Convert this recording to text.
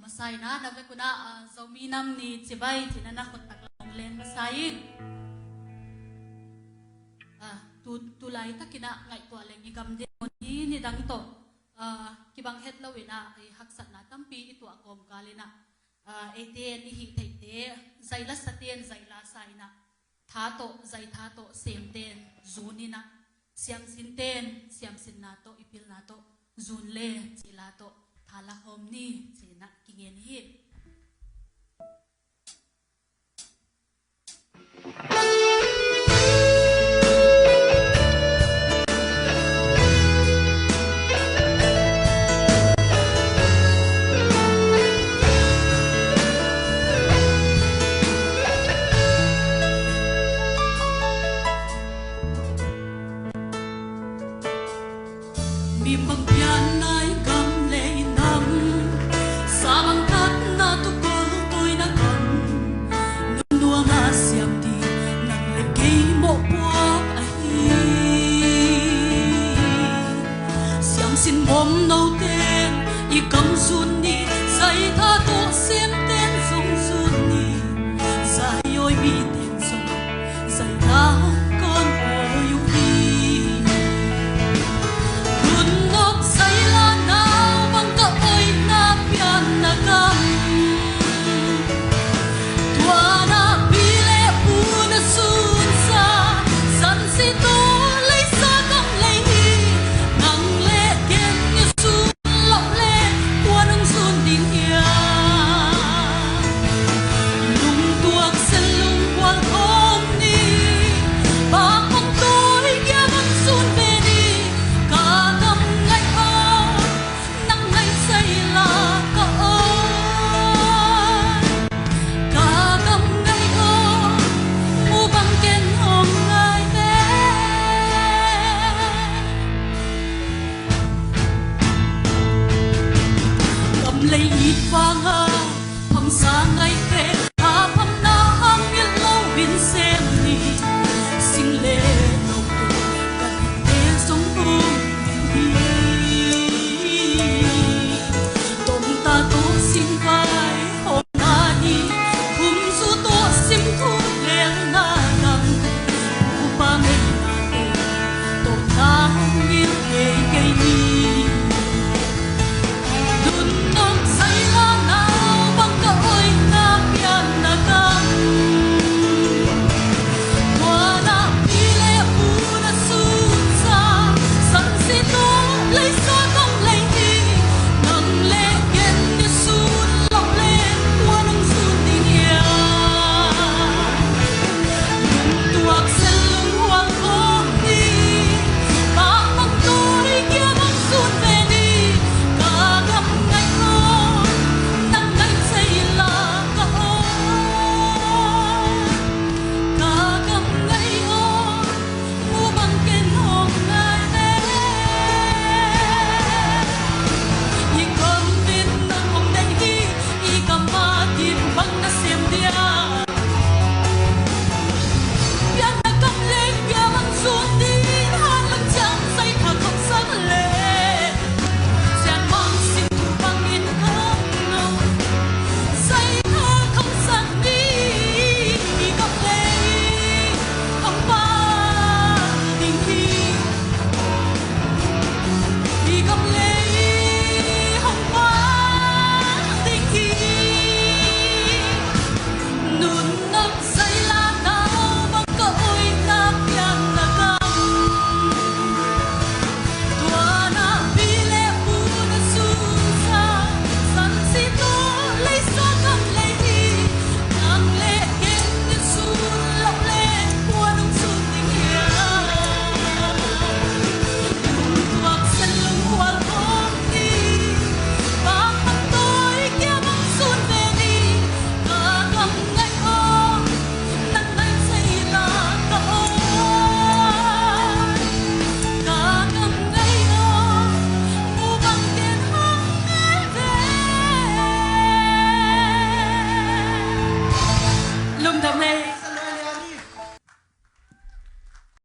Masay na nabe ko na zomi nam ni Chibay tinanakot taglong len masayin. Tulay ta kina ngay to aleng igam din ni dang ito. Kibang hetlawin na ay haksa na tampi ito akom kali na. Eten ihi taite zayla saten zayla sayna. Thato zay thato semten zunina. Siam sinten siam sin nato ipil nato zunle chilato. Thala hom ni china kingen hi. Mi magpian ay kamle nam samang kat na tukol ko'y nakan nunua nga siyam di nang lagay mo puwak ahi siyam sin bom nâu tên ikam sun ni say tha to sim tên sung sun ni say oi mi tên sung say ta con oi ui lấy ít vàng hà thầm xa ngày